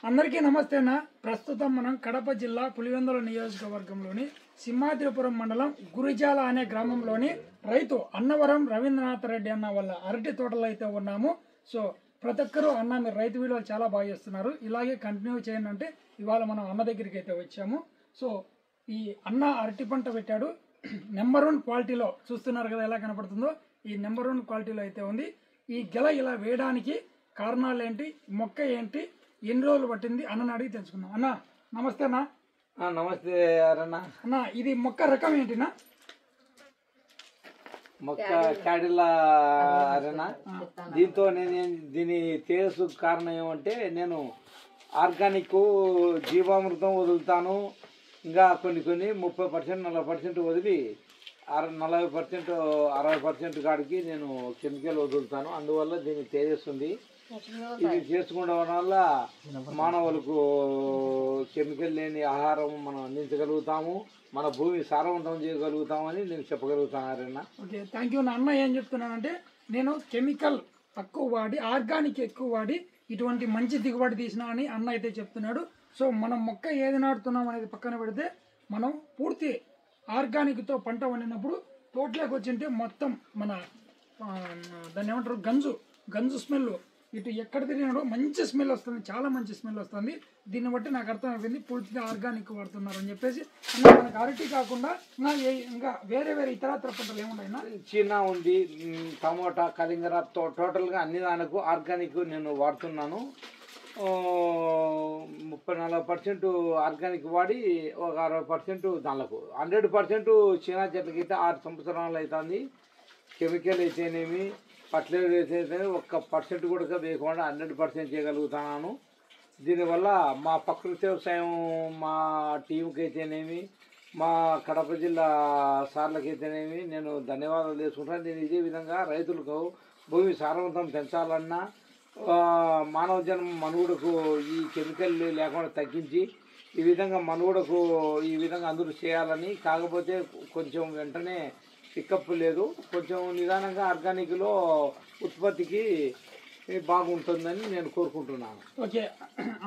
అందరికీ నమస్తే అన్న. ప్రస్తుతం మనం కడప జిల్లా పులివెందుల నియోజకవర్గంలోని సింహాద్రిపురం మండలం గురిజాల అనే గ్రామంలోని రైతు అన్నవరం రవీంద్రనాథ్ రెడ్డి అన్న వాళ్ళ అరటి తోటలో అయితే ఉన్నాము. సో ప్రతి ఒక్కరూ అన్న మీరు రైతు వీడియోలు చాలా బాగా చేస్తున్నారు, ఇలాగే కంటిన్యూ చేయండి అంటే ఇవాళ మనం అన్న దగ్గరికి అయితే వచ్చాము. సో ఈ అన్న అరటి పంట పెట్టాడు. నెంబర్ 1 క్వాలిటీలో చూస్తున్నారు కదా ఎలా కనపడుతుందో, ఈ నెంబర్ 1 క్వాలిటీలో అయితే ఉంది. ఈ గెల ఇలా వేయడానికి కారణాలు ఏంటి, మొక్క ఏంటి, ఎన్ని రోజులు పట్టింది అన్నని అడిగి తెలుసుకుందాం. అన్న నమస్తే అన్న. నమస్తే అన్న. అన్న ఇది మొక్క రకం ఏంటినా? మొక్క క్యాడిలా అరేనా. దీంతో నేను దీని తేజస్సు కారణం ఏమంటే, నేను ఆర్గానిక్ జీవామృతం వదులుతాను, ఇంకా కొన్ని 30% 40% వదిలి 40% 60% కాడికి నేను కెమికల్ వదులుతాను. అందువల్ల దీన్ని తేజస్తుంది. ఇది చేసుకోవడం వల్ల మానవులకు కెమికల్ లేని ఆహారం మనం అందించగలుగుతాము, మన భూమి సారవంతం చేయగలుగుతామని నేను చెప్పగలుగుతాను. Okay, thank you. అన్న ఏం చెప్తున్నానంటే, నేను కెమికల్ తక్కువ వాడి ఆర్గానిక్ ఎక్కువ వాడి ఇటువంటి మంచి దిగుబడి తీసినా అని అన్న అయితే చెప్తున్నాడు. సో మనం మొక్క ఏది నాటుతున్నాం అనేది పక్కన పెడితే, మనం పూర్తి ఆర్గానిక్తో పంట వండినప్పుడు తోటలోకి వచ్చింటే మొత్తం మన దాన్ని ఏమంటారు, గంజు స్మెల్ ఇటు ఎక్కడ తిరిగినాడో మంచి స్మెల్ వస్తుంది, చాలా మంచి స్మెల్ వస్తుంది. దీన్ని బట్టి నాకు అర్థమైపోయింది పూర్తిగా ఆర్గానిక్ వాడుతున్నారు అని చెప్పేసి. మనకు అరటి కాకుండా ఇంకా వేరే ఇతరత్ర పంటలు ఏమున్నాయినా? చీనా ఉంది, టమోటా, కలింగర, టోటల్గా అన్ని దానికి ఆర్గానిక్ నేను వాడుతున్నాను. 30-40% ఆర్గానిక్ వాడి ఒక 60% దానిలకు 100% చీనా చెట్లకైతే 6 సంవత్సరాలు అవుతుంది. కెమికల్ అయితేనేమి, ఫర్టిలైజర్ అయితే 1% కూడా వేయకుండా 100% చేయగలుగుతున్నాను. దీనివల్ల మా ప్రకృతి వ్యవసాయం మా టీంకి అయితేనేమి, మా కడప జిల్లా సార్లకైతేనేమి నేను ధన్యవాదాలు చేసుకుంటాను. నేను ఇదే విధంగా రైతులకు భూమి సారవంతం పెంచాలన్నా, మానవ జన్మ మనుగడకు ఈ కెమికల్ లేకుండా తగ్గించి ఈ విధంగా మనుగడకు ఈ విధంగా అందరూ చేయాలని. కాకపోతే కొంచెం వెంటనే పికప్ లేదు, కొంచెం నిదానంగా ఆర్గానిక్లో ఉత్పత్తికి బాగుంటుందని నేను కోరుకుంటున్నాను. ఓకే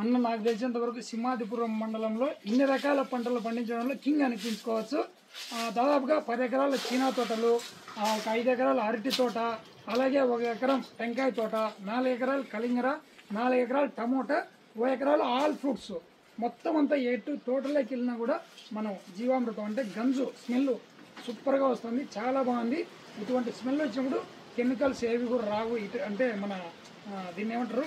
అన్న, నాకు తెలిసినంత వరకు సింహాద్రిపురం మండలంలో ఇన్ని రకాల పంటలు పండించడంలో కింగ్ అనిపించుకోవచ్చు. దాదాపుగా 10 ఎకరాల చీనా తోటలు, ఒక 5 ఎకరాల అరటి తోట, అలాగే 1 ఎకరం టెంకాయ తోట, 4 ఎకరాలు కలింగర, 4 ఎకరాలు టమోటా, 1 ఎకరాలు ఆల్ ఫ్రూట్స్, మొత్తం అంతా తోటలోకి వెళ్ళినా కూడా మనం జీవామృతం అంటే గంజు స్మెల్ సూపర్గా వస్తుంది, చాలా బాగుంది. ఇటువంటి స్మెల్ వచ్చినప్పుడు కెమికల్స్ ఏవి కూడా రావు, అంటే మన దీన్ని ఏమంటారు,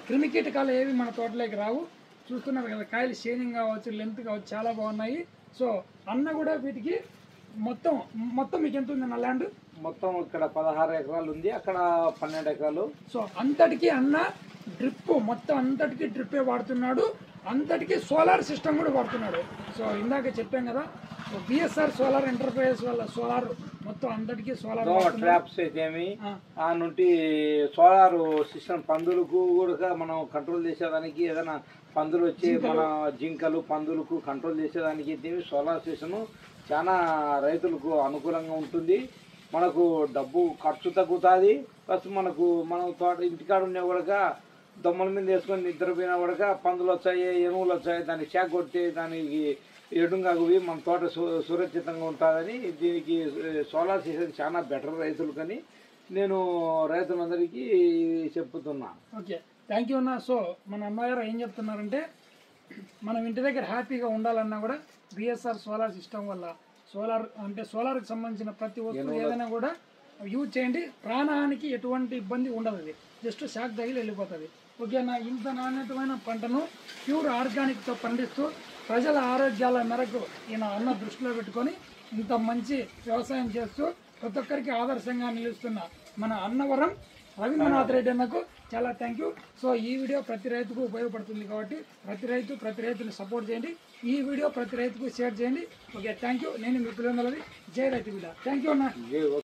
క్రిమికీటకాలు ఏవి మన తోటలోకి రావు. చూస్తున్నారు కదా, కాయలు షేనింగ్ కావచ్చు, లెంత్ కావచ్చు, చాలా బాగున్నాయి. సో అన్న కూడా వీటికి మొత్తం మీకు ఎంత ఉంది అన్న ల్యాండ్? మొత్తం ఇక్కడ 16 ఎకరాలు ఉంది, అక్కడ 12 ఎకరాలు. సో అంతటికి అన్న డ్రిప్, మొత్తం అంతటికి డ్రిప్పే వాడుతున్నాడు, అంతటికి సోలార్ సిస్టమ్ కూడా వాడుతున్నాడు. సో ఇందాక చెప్పాం కదా, బిఎస్ఆర్ సోలార్ ఎంటర్ప్రైజెస్ వల్ల సోలార్ మొత్తం అంతటికి సోలార్ ట్రాప్స్ అయితేమి ఆ నుండి సోలార్ సిస్టమ్, పందులకు కూడా మనం కంట్రోల్ చేసేదానికి, ఏదైనా పందులు వచ్చి మన జింకలు పందులకు కంట్రోల్ చేసేదానికి అయితే సోలార్ సిస్టమ్ చాలా రైతులకు అనుకూలంగా ఉంటుంది. మనకు డబ్బు ఖర్చు తగ్గుతుంది, ప్లస్ మనం తోట ఇంటికాడ ఉండే కూడా దొమ్మల మీద వేసుకొని నిద్రపోయినా కూడా పందులు వచ్చాయి, ఎనువులు వచ్చాయి, దాన్ని షాక్ కొట్టి దానికి ఎడుంగావి మన తోట సురక్షితంగా ఉంటుందని దీనికి సోలార్ సిస్టమ్ చాలా బెటర్ రైతులకని నేను రైతులందరికీ చెప్తున్నా. ఓకే, థ్యాంక్ యూ అన్న. సో మన అన్నగారు ఏం చెప్తున్నారంటే, మనం ఇంటి దగ్గర హ్యాపీగా ఉండాలన్నా కూడా బిఎస్ఆర్ సోలార్ సిస్టమ్ వల్ల సోలార్కి సంబంధించిన ప్రతి వస్తువు ఏదైనా కూడా యూజ్ చేయండి, ప్రాణానికి ఎటువంటి ఇబ్బంది ఉండదు, అది జస్ట్ షాక్ తగిలి వెళ్ళిపోతుంది. ఓకేనా, ఇంత నాణ్యతమైన పంటను ప్యూర్ ఆర్గానిక్తో పండిస్తూ ప్రజల ఆరోగ్యాల మేరకు ఈయన అన్న దృష్టిలో పెట్టుకొని ఇంత మంచి వ్యవసాయం చేస్తూ ప్రతి ఒక్కరికి ఆదర్శంగా నిలుస్తున్న మన అన్నవరం రవీంద్రనాథ్ రెడ్డి అన్నకు చాలా థ్యాంక్ యూ. సో ఈ వీడియో ప్రతి రైతుకు ఉపయోగపడుతుంది కాబట్టి ప్రతి రైతుని సపోర్ట్ చేయండి, ఈ వీడియో ప్రతి రైతుకు షేర్ చేయండి. Okay, thank you. నేను మీ పులివెందులది జై రైతు బిడ్డ. థ్యాంక్ యూ అన్న.